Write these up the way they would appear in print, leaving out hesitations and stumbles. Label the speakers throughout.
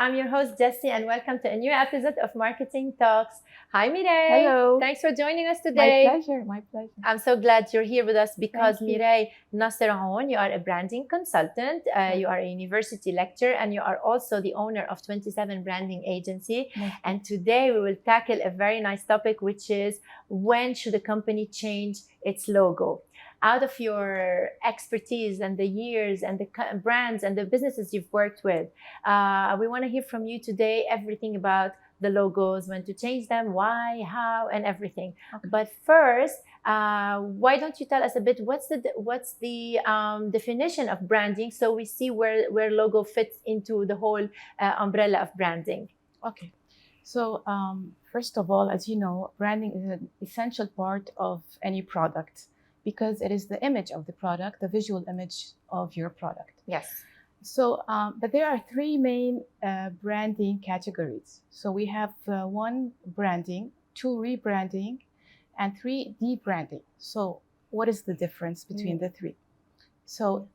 Speaker 1: I'm your host, Jessie, and welcome to a new episode of Marketing Talks. Hi, Mireille.
Speaker 2: Hello.
Speaker 1: Thanks for joining us today.
Speaker 2: My pleasure.
Speaker 1: I'm so glad you're here with us because
Speaker 2: Thank you.
Speaker 1: Mireille Nasr Aoun, you are a branding consultant, you are a university lecturer, and you are also the owner of 27 Branding Agency. And today we will tackle a very nice topic, which is when should a company change its logo? Out of your expertise and the years and the brands and the businesses you've worked with, we want to hear from you today everything about the logos, when to change them, why, how, and everything. Okay. But first, why don't you tell us a bit what's the definition of branding, so we see where logo fits into the whole umbrella of branding.
Speaker 2: Okay. So first of all, as you know, branding is an essential part of any product, because it is the image of the product, the visual image of your product.
Speaker 1: Yes.
Speaker 2: So, but there are three main branding categories. So we have one, branding, two, rebranding, and three, debranding. So what is the difference between the three? So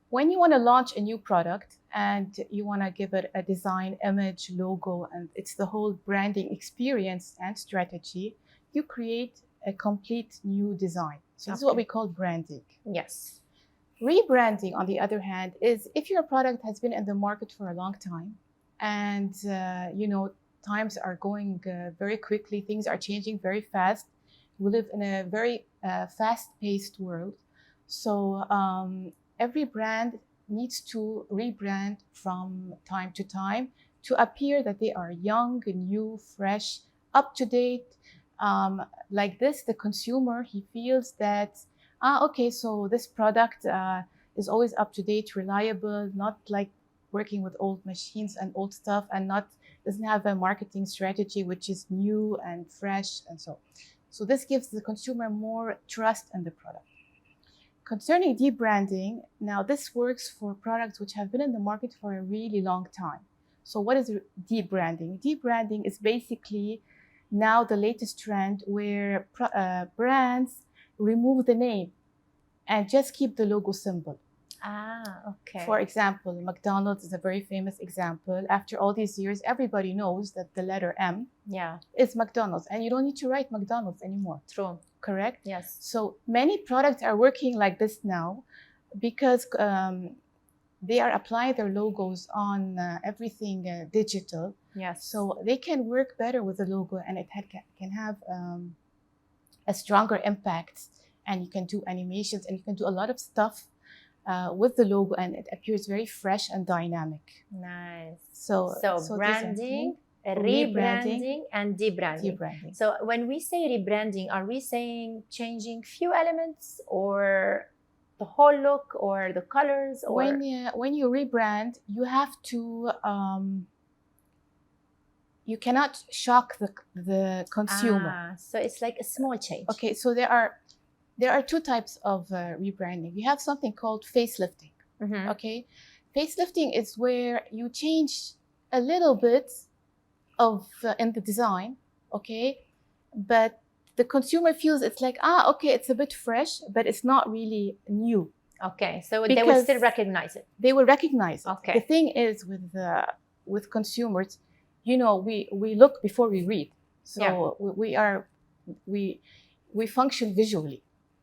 Speaker 2: when you want to launch a new product and you want to give it a design, image, logo, and it's the whole branding experience and strategy, you create a complete new design. So this is what we call branding.
Speaker 1: Yes.
Speaker 2: Rebranding, on the other hand, is if your product has been in the market for a long time and, times are going very quickly, things are changing very fast. We live in a very fast-paced world. So every brand needs to rebrand from time to time to appear that they are young, new, fresh, up-to-date. Like this, the consumer, he feels that, okay, so this product is always up-to-date, reliable, not like working with old machines and old stuff, and doesn't have a marketing strategy which is new and fresh and so. So this gives the consumer more trust in the product. Concerning debranding, now this works for products which have been in the market for a really long time. So what is debranding? Debranding is basically now the latest trend where brands remove the name and just keep the logo symbol.
Speaker 1: Okay.
Speaker 2: For example, McDonald's is a very famous example. After all these years, everybody knows that the letter M is McDonald's, and you don't need to write McDonald's anymore.
Speaker 1: True.
Speaker 2: Correct?
Speaker 1: Yes.
Speaker 2: So many products are working like this now because they are applying their logos on everything digital.
Speaker 1: Yes.
Speaker 2: So they can work better with the logo, and it can have a stronger impact, and you can do animations and you can do a lot of stuff with the logo, and it appears very fresh and dynamic.
Speaker 1: Nice.
Speaker 2: So
Speaker 1: branding, rebranding, and debranding. So when we say rebranding, are we saying changing few elements or the whole look or the colors? Or
Speaker 2: when you rebrand, you have to you cannot shock the consumer.
Speaker 1: So it's like a small change.
Speaker 2: Okay, so there are two types of rebranding. You have something called facelifting.
Speaker 1: Mm-hmm.
Speaker 2: Okay, facelifting is where you change a little bit of in the design. Okay, but the consumer feels it's like, okay, it's a bit fresh, but it's not really new.
Speaker 1: Okay, so they will still recognize it.
Speaker 2: They will recognize it.
Speaker 1: Okay.
Speaker 2: The thing is with consumers, we look before we read. So we function visually.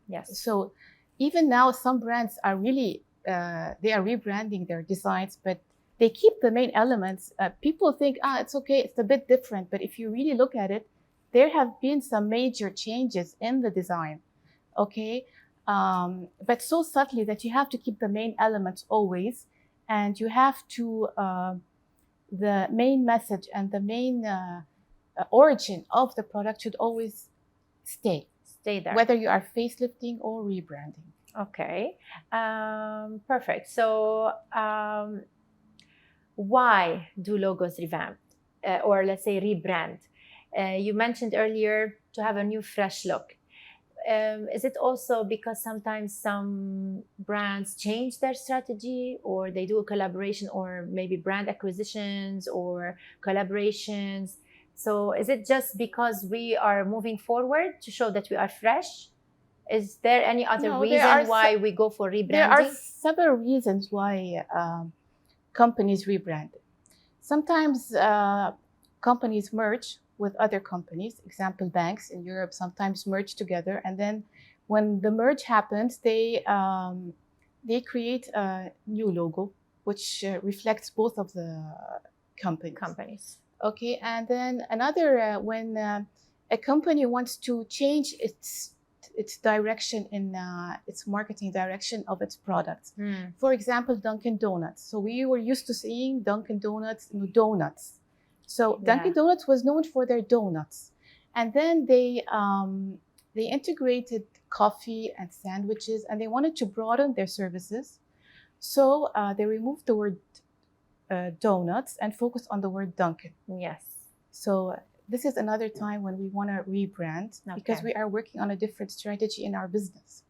Speaker 1: Yes.
Speaker 2: So even now, some brands are really they are rebranding their designs, but they keep the main elements. People think, it's okay, it's a bit different. But if you really look at it, there have been some major changes in the design. Okay, but so subtly that you have to keep the main elements always, and you have to the main message and the main origin of the product should always stay
Speaker 1: there,
Speaker 2: whether you are facelifting or rebranding.
Speaker 1: Okay, perfect. So why do logos revamp or let's say rebrand? You mentioned earlier to have a new fresh look. Is it also because sometimes some brands change their strategy, or they do a collaboration, or maybe brand acquisitions or collaborations? So is it just because we are moving forward to show that we are fresh? Is there any other reason why we go for rebranding?
Speaker 2: There are several reasons why companies rebrand. Sometimes companies merge with other companies. Example, banks in Europe sometimes merge together, and then when the merge happens, they create a new logo which reflects both of the companies. Okay, and then another when a company wants to change its direction in its marketing direction of its products. For example, Dunkin' Donuts. So we were used to seeing Dunkin' Donuts, donuts. So Dunkin' Donuts was known for their donuts, and then they integrated coffee and sandwiches, and they wanted to broaden their services. So they removed the word donuts and focused on the word Dunkin'.
Speaker 1: Yes.
Speaker 2: So this is another time when we want to rebrand because we are working on a different strategy in our business.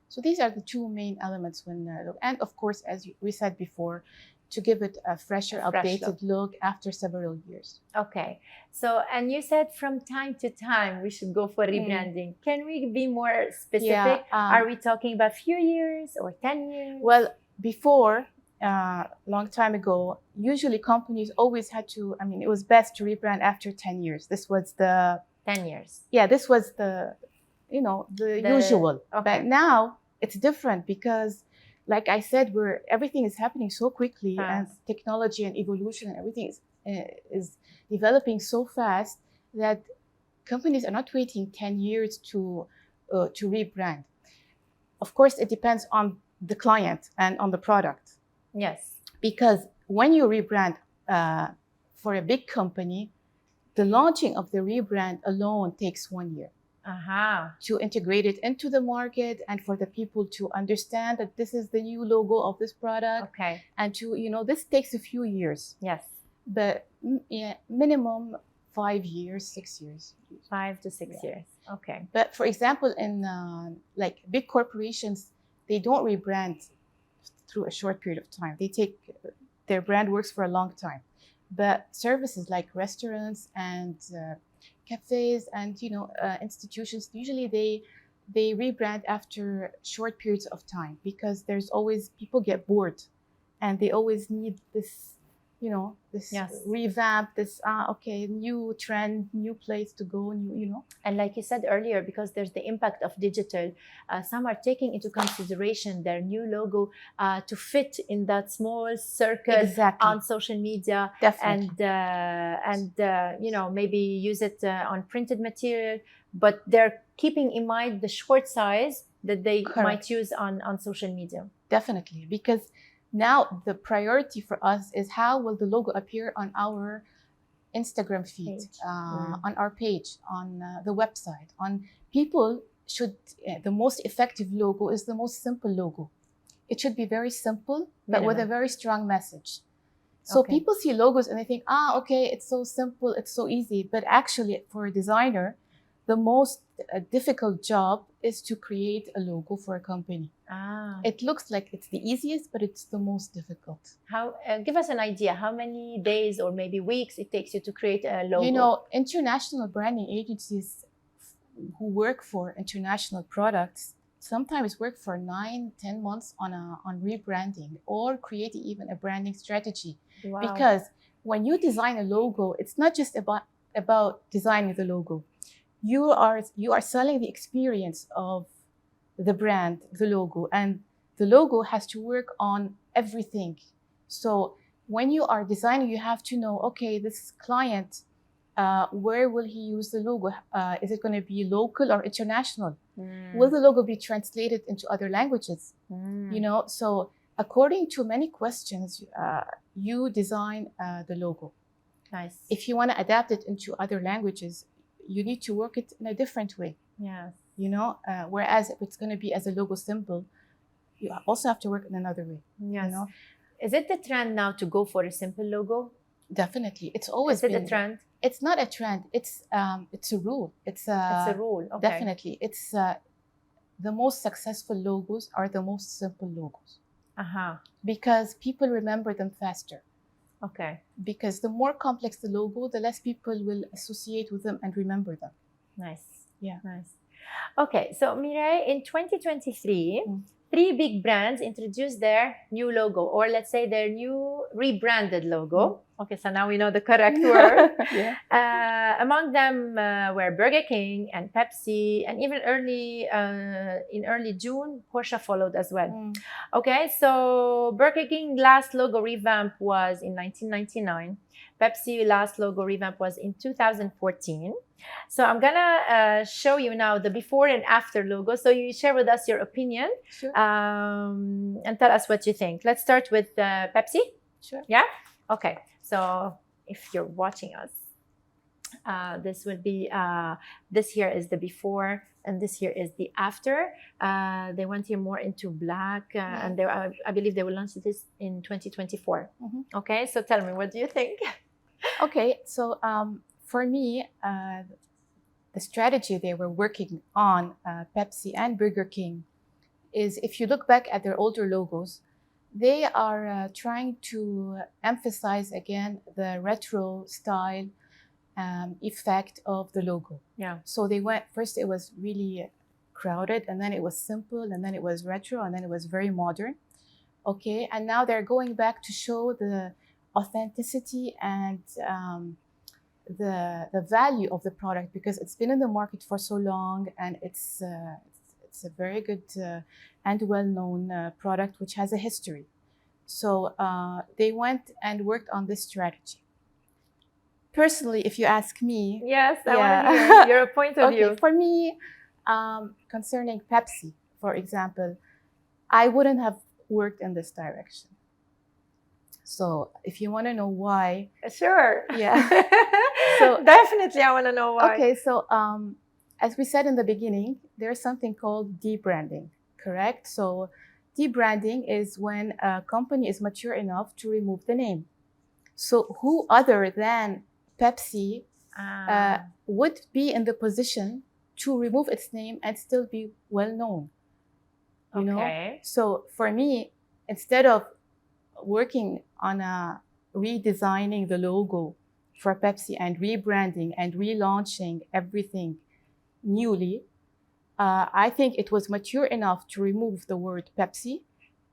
Speaker 2: So these are the two main elements when, and of course, as we said before, to give it a fresher, updated look after several years.
Speaker 1: Okay. So, and you said from time to time we should go for rebranding. Can we be more specific? Are we talking about few years or 10 years?
Speaker 2: Well, before, long time ago, usually companies always had to, I mean, it was best to rebrand after 10 years. This was the
Speaker 1: 10 years.
Speaker 2: Yeah, this was the usual. But now it's different because, like I said, everything is happening so quickly, and technology and evolution and everything is developing so fast that companies are not waiting 10 years to rebrand. Of course, it depends on the client and on the product.
Speaker 1: Yes.
Speaker 2: Because when you rebrand for a big company, the launching of the rebrand alone takes 1 year. To integrate it into the market and for the people to understand that this is the new logo of this product.
Speaker 1: Okay.
Speaker 2: And to, this takes a few years.
Speaker 1: Yes.
Speaker 2: But minimum 5 years, 6 years.
Speaker 1: 5 to 6 years. Okay.
Speaker 2: But for example, in like big corporations, they don't rebrand through a short period of time. Their brand works for a long time. But services like restaurants and cafes and institutions, usually they rebrand after short periods of time because there's always people get bored and they always need this revamp, this new trend, new place to go,
Speaker 1: And like you said earlier, because there's the impact of digital, some are taking into consideration their new logo to fit in that small circle on social media.
Speaker 2: Definitely.
Speaker 1: And maybe use it on printed material, but they're keeping in mind the short size that they might use on social media.
Speaker 2: Definitely, because now the priority for us is how will the logo appear on our Instagram feed, on our page, on the website. The most effective logo is the most simple logo. It should be very simple, but with a very strong message. So people see logos and they think, it's so simple, it's so easy. But actually, for a designer, the most difficult job is to create a logo for a company. It looks like it's the easiest, but it's the most difficult.
Speaker 1: Give us an idea, how many days or maybe weeks it takes you to create a logo?
Speaker 2: International branding agencies who work for international products sometimes work for 9-10 months on rebranding or creating even a branding strategy.
Speaker 1: Wow.
Speaker 2: Because when you design a logo, it's not just about designing the logo. You are selling the experience of the brand, the logo, and the logo has to work on everything. So when you are designing, you have to know, this client, where will he use the logo? Is it going to be local or international? Will the logo be translated into other languages? So according to many questions, you design the logo.
Speaker 1: Nice.
Speaker 2: If you want to adapt it into other languages, you need to work it in a different way.
Speaker 1: Yes.
Speaker 2: Whereas if it's going to be as a logo symbol, you also have to work in another way.
Speaker 1: Yes. Is it the trend now to go for a simple logo?
Speaker 2: Definitely. It's always been.
Speaker 1: Is it a trend?
Speaker 2: It's not a trend. It's a rule. It's a
Speaker 1: rule. Okay.
Speaker 2: Definitely. It's the most successful logos are the most simple logos. Because people remember them faster.
Speaker 1: Okay.
Speaker 2: Because the more complex the logo, the less people will associate with them and remember them.
Speaker 1: Nice.
Speaker 2: Yeah.
Speaker 1: Nice. Okay. So Mireille, in 2023, three big brands introduced their new logo, or let's say their new rebranded logo. Okay, so now we know the correct word.
Speaker 2: Yeah.
Speaker 1: Among them were Burger King and Pepsi, and even in early June, Porsche followed as well. Okay, so Burger King last logo revamp was in 1999. Pepsi last logo revamp was in 2014. So I'm gonna show you now the before and after logo. So you share with us your opinion,
Speaker 2: Sure.
Speaker 1: and tell us what you think. Let's start with Pepsi.
Speaker 2: Sure.
Speaker 1: Yeah. Okay. So if you're watching us, this would be this here is the before, and this here is the after. They went here more into black, and I believe they will launch this in 2024. Okay. So tell me, what do you think?
Speaker 2: Okay. So for me, the strategy they were working on, Pepsi and Burger King, is if you look back at their older logos, they are trying to emphasize again the retro style effect of the logo.
Speaker 1: Yeah.
Speaker 2: So they went, first it was really crowded, and then it was simple, and then it was retro, and then it was very modern. Okay. And now they're going back to show the authenticity and the value of the product, because it's been in the market for so long, and it's a very good and well-known product which has a history. So they went and worked on this strategy. Personally, if you ask me,
Speaker 1: yes, I want to hear your point of view.
Speaker 2: For me, concerning Pepsi, for example, I wouldn't have worked in this direction. So if you want to know why,
Speaker 1: sure.
Speaker 2: Yeah.
Speaker 1: So definitely, I want to know why.
Speaker 2: Okay, so as we said in the beginning, there's something called debranding, correct? So debranding is when a company is mature enough to remove the name. So who other than Pepsi would be in the position to remove its name and still be well known? You know? So for me, instead of working on redesigning the logo for Pepsi and rebranding and relaunching everything newly, I think it was mature enough to remove the word Pepsi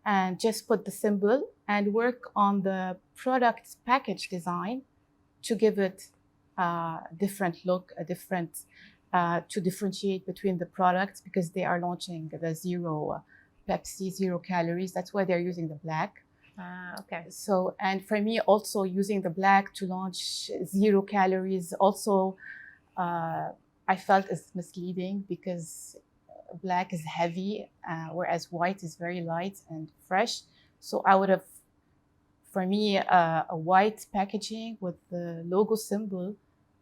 Speaker 2: and just put the symbol and work on the product's package design to give it a different look, to differentiate between the products, because they are launching the zero Pepsi, 0 calories. That's why they're using the black.
Speaker 1: Okay.
Speaker 2: So, and for me also using the black to launch 0 calories also, I felt is misleading, because black is heavy, whereas white is very light and fresh. So I would have, for me, a white packaging with the logo symbol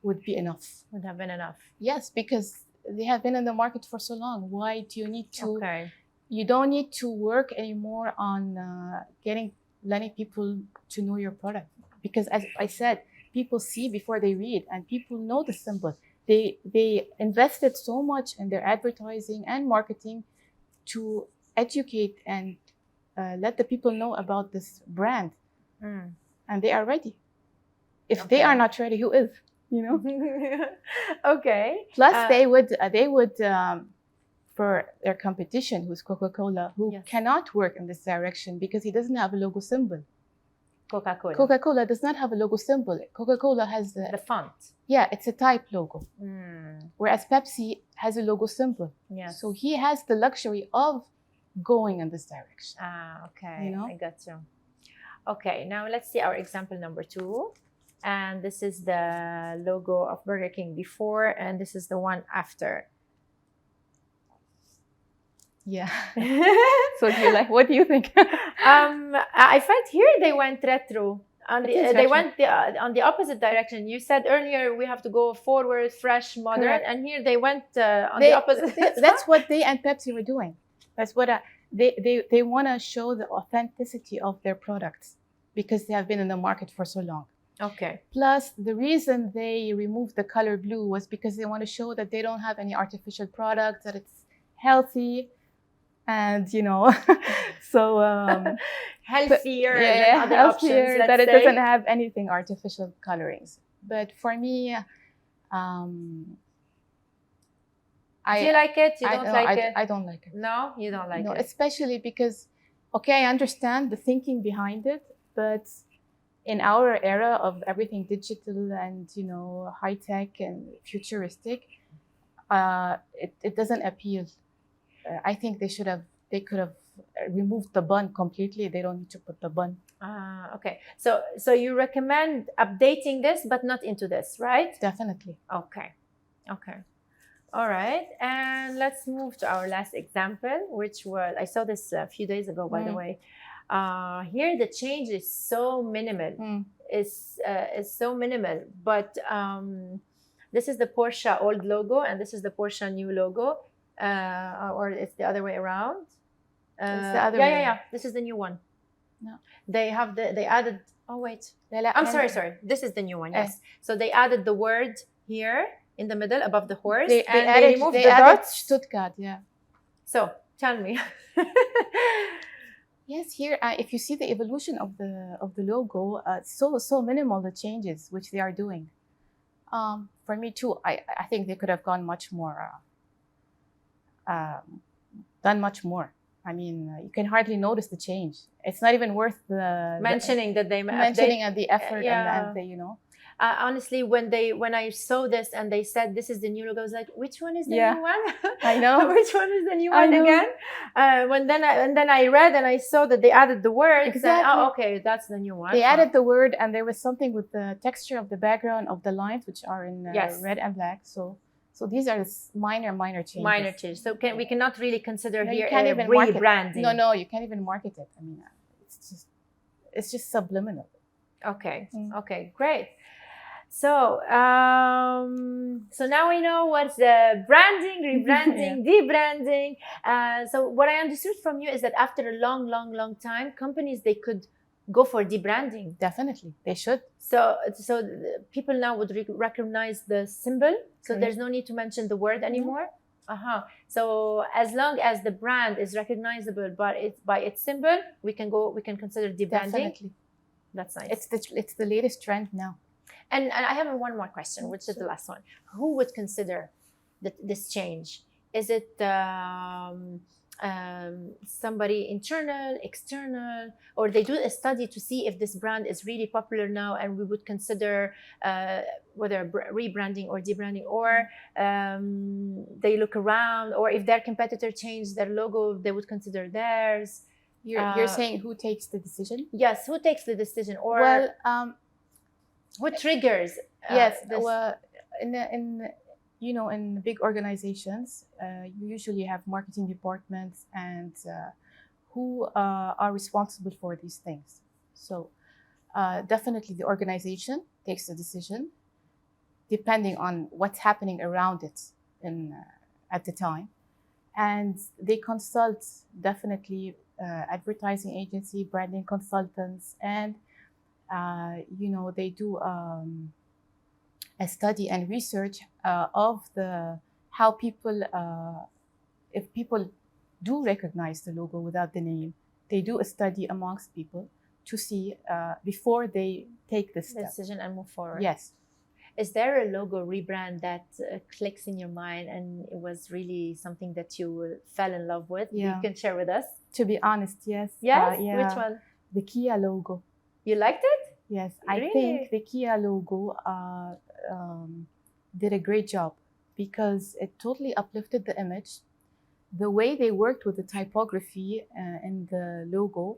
Speaker 2: would be enough.
Speaker 1: Would have been enough.
Speaker 2: Yes, because they have been in the market for so long. Why do you need to?
Speaker 1: Okay.
Speaker 2: You don't need to work anymore on letting people to know your product, because as I said, people see before they read, and people know the symbol. They invested so much in their advertising and marketing to educate and let the people know about this brand, and they are ready. If they are not ready, who is? You know.
Speaker 1: Okay.
Speaker 2: Plus, they would for their competition, who's Coca-Cola, who cannot work in this direction because he doesn't have a logo symbol.
Speaker 1: Coca-Cola.
Speaker 2: Coca-Cola does not have a logo symbol. Coca-Cola has the
Speaker 1: font.
Speaker 2: Yeah, it's a type logo. Whereas Pepsi has a logo symbol.
Speaker 1: Yes.
Speaker 2: So he has the luxury of going in this direction.
Speaker 1: Okay.
Speaker 2: You know?
Speaker 1: I got you. Okay, now let's see our example number 2. And this is the logo of Burger King before, and this is the one after.
Speaker 2: Yeah. So you're like, what do you think?
Speaker 1: I felt here they went retro. They went on the opposite direction. You said earlier we have to go forward, fresh, modern,
Speaker 2: Correct.
Speaker 1: And here they went on the opposite.
Speaker 2: That's what they and Pepsi were doing. That's what they want to show the authenticity of their products, because they have been in the market for so long.
Speaker 1: Okay.
Speaker 2: Plus, the reason they removed the color blue was because they want to show that they don't have any artificial products, that it's healthy. And so
Speaker 1: healthier than other options,
Speaker 2: that it doesn't have anything artificial colorings. But for me,
Speaker 1: Do you like it? You
Speaker 2: I,
Speaker 1: don't
Speaker 2: no,
Speaker 1: like it?
Speaker 2: I don't like it.
Speaker 1: No, you don't like
Speaker 2: No,
Speaker 1: it.
Speaker 2: especially because, okay, I understand the thinking behind it, but in our era of everything digital and high tech and futuristic, it doesn't appeal. I think they could have removed the bun completely. They don't need to put the bun.
Speaker 1: Okay. So you recommend updating this, but not into this, right?
Speaker 2: Definitely.
Speaker 1: Okay. Okay. All right. And let's move to our last example, which was, I saw this a few days ago, by the way. Here the change is so minimal. Is so minimal, but this is the Porsche old logo, and this is the Porsche new logo, or it's the other way around.
Speaker 2: It's the other way.
Speaker 1: Yeah. This is the new one.
Speaker 2: No.
Speaker 1: They added. Oh wait. I'm sorry. This is the new one. Yes. So they added the word here in the middle above the horse,
Speaker 2: they
Speaker 1: removed the dots.
Speaker 2: Stuttgart. Yeah.
Speaker 1: So tell me.
Speaker 2: Yes, here if you see the evolution of the logo, so minimal the changes which they are doing. For me too, I think they could have gone much more, done much more. I mean, you can hardly notice the change. It's not even worth
Speaker 1: mentioning that they
Speaker 2: mentioning the effort and the
Speaker 1: honestly, when I saw this and they said this is the new logo, I was like, which one is the new one?
Speaker 2: I know.
Speaker 1: Which one is the new one again? Then I read and I saw that they added the word.
Speaker 2: Exactly.
Speaker 1: Oh, okay, that's the new one.
Speaker 2: They added the word, and there was something with the texture of the background of the lines, which are in red and black. So these are minor changes.
Speaker 1: Minor changes. So we cannot really consider here
Speaker 2: you can't even
Speaker 1: rebranding.
Speaker 2: No, you can't even market it. I mean, it's just subliminal.
Speaker 1: Okay. Okay, great. So so now we know what's the branding, rebranding, debranding. So what I understood from you is that after a long time, companies, they could go for debranding.
Speaker 2: Definitely, they should.
Speaker 1: So people now would recognize the symbol. So there's no need to mention the word anymore. So as long as the brand is recognizable by its symbol, we can consider debranding.
Speaker 2: Definitely.
Speaker 1: That's nice.
Speaker 2: It's the latest trend now.
Speaker 1: And I have one more question, which is the last one. Who would consider this change? Is it somebody internal, external, or they do a study to see if this brand is really popular now, and we would consider whether rebranding or debranding, or they look around, or if their competitor changed their logo, they would consider theirs.
Speaker 2: You're saying who takes the decision?
Speaker 1: Yes, who takes the decision, or what triggers?
Speaker 2: Yes, well, in big organizations, you usually have marketing departments and who are responsible for these things. So definitely the organization takes the decision depending on what's happening around it at the time. And they consult definitely advertising agency, branding consultants, and they do a study and research of how people, if people do recognize the logo without the name, they do a study amongst people to see before they take the
Speaker 1: decision and move forward.
Speaker 2: Yes.
Speaker 1: Is there a logo rebrand that clicks in your mind and it was really something that you fell in love with?
Speaker 2: Yeah.
Speaker 1: You can share with us.
Speaker 2: To be honest, yes.
Speaker 1: Yes? Which one?
Speaker 2: The Kia logo.
Speaker 1: You liked it?
Speaker 2: Yes,
Speaker 1: Really?
Speaker 2: I think the Kia logo did a great job because it totally uplifted the image. The way they worked with the typography in the logo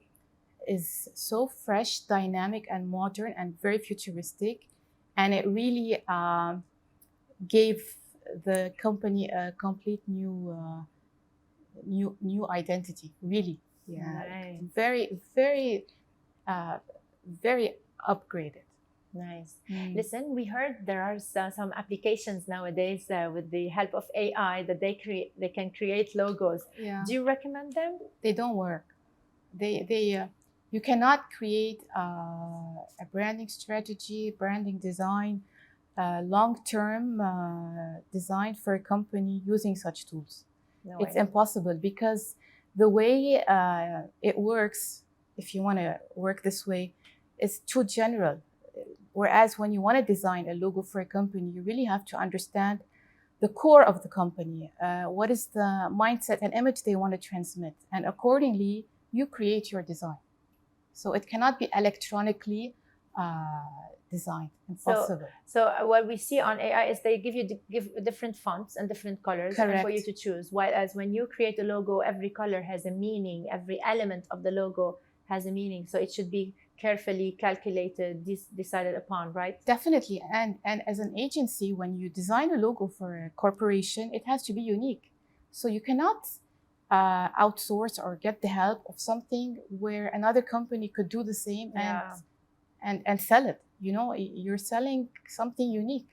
Speaker 2: is so fresh, dynamic, and modern, and very futuristic. And it really gave the company a complete new identity. Really,
Speaker 1: Nice.
Speaker 2: Very upgraded.
Speaker 1: Nice. Listen, we heard there are some applications nowadays with the help of AI that they can create logos.
Speaker 2: Yeah.
Speaker 1: Do you recommend them?
Speaker 2: They don't work. You cannot create a branding strategy, branding design, long-term design for a company using such tools.
Speaker 1: No
Speaker 2: It's
Speaker 1: way.
Speaker 2: impossible because the way it works, if you want to work this way, is too general. Whereas when you want to design a logo for a company, you really have to understand the core of the company, what is the mindset and image they want to transmit. And accordingly, you create your design. So it cannot be electronically designed. Impossible.
Speaker 1: So what we see on AI is they give different fonts and different colors and for you to choose. While as when you create a logo, every color has a meaning. Every element of the logo has a meaning. So it should be carefully calculated, decided upon, right?
Speaker 2: Definitely. And as an agency, when you design a logo for a corporation, it has to be unique. So you cannot outsource or get the help of something where another company could do the same and sell it. You know, you're selling something unique.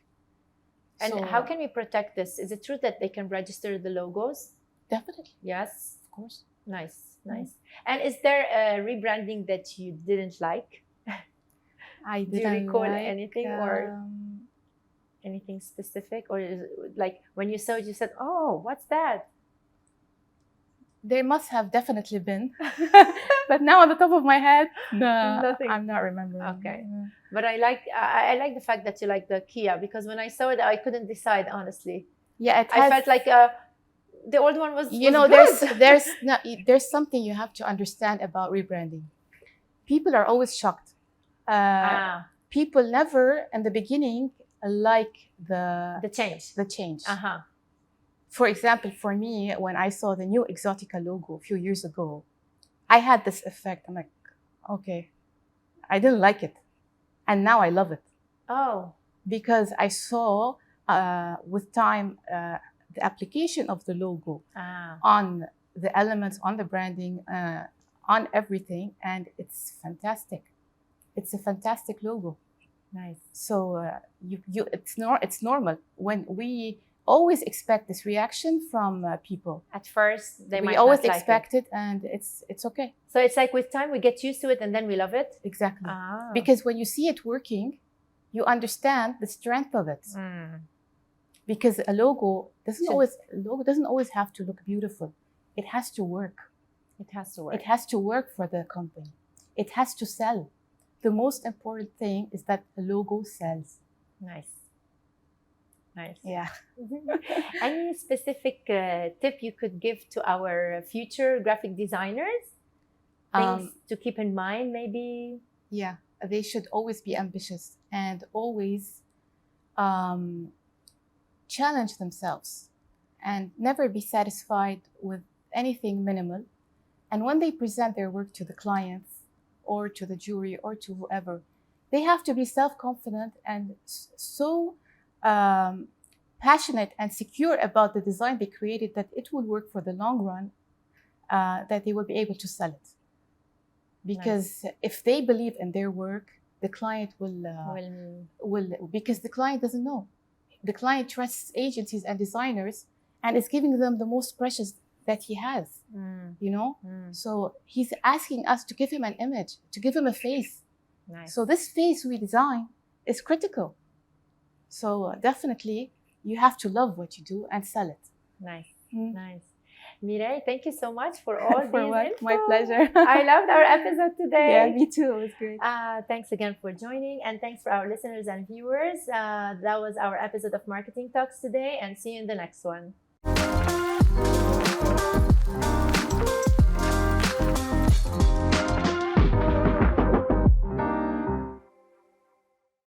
Speaker 1: And so, how can we protect this? Is it true that they can register the logos?
Speaker 2: Definitely.
Speaker 1: Yes.
Speaker 2: Of course.
Speaker 1: Nice, nice. And is there a rebranding that you didn't like?
Speaker 2: I didn't.
Speaker 1: Do you recall
Speaker 2: like,
Speaker 1: anything or anything specific? Or is it like when you saw it, you said, oh, what's that?
Speaker 2: There must have definitely been. But now on the top of my head,
Speaker 1: nothing.
Speaker 2: I'm not remembering.
Speaker 1: Okay. But I like the fact that you like the Kia, because when I saw it, I couldn't decide, honestly.
Speaker 2: Yeah,
Speaker 1: I felt like the old one was
Speaker 2: good. there's something you have to understand about rebranding. People are always shocked. People never in the beginning like the change. For example, for me, when I saw the new Exotica logo a few years ago, I had this effect. I'm like, okay, I didn't like it, and now I love it.
Speaker 1: Oh,
Speaker 2: because I saw with time the application of the logo on the elements, on the branding, on everything, and it's fantastic. It's a fantastic logo.
Speaker 1: Nice.
Speaker 2: So it's normal when we always expect this reaction from people.
Speaker 1: At first, we
Speaker 2: always expect it, and it's okay.
Speaker 1: So it's like with time we get used to it, and then we love it.
Speaker 2: Exactly. Because when you see it working, you understand the strength of it. Because a logo doesn't always have to look beautiful. It has to work.
Speaker 1: It has to work.
Speaker 2: It has to work for the company. It has to sell. The most important thing is that the logo sells.
Speaker 1: Nice. Nice.
Speaker 2: Yeah.
Speaker 1: Any specific tip you could give to our future graphic designers? Things to keep in mind, maybe?
Speaker 2: Yeah, they should always be ambitious and always challenge themselves and never be satisfied with anything minimal. And when they present their work to the clients or to the jury or to whoever, they have to be self-confident and so passionate and secure about the design they created that it will work for the long run, that they will be able to sell it. Because if they believe in their work, the client will because the client doesn't know. The client trusts agencies and designers and is giving them the most precious that he has, you know? So he's asking us to give him an image, to give him a face.
Speaker 1: Nice.
Speaker 2: So this face we design is critical. So definitely you have to love what you do and sell it.
Speaker 1: Nice, nice. Mireille, thank you so much for all these info.
Speaker 2: My pleasure.
Speaker 1: I loved our episode today.
Speaker 2: Yeah, me too. It was great.
Speaker 1: Thanks again for joining, and thanks for our listeners and viewers. That was our episode of Marketing Talks today, and see you in the next one.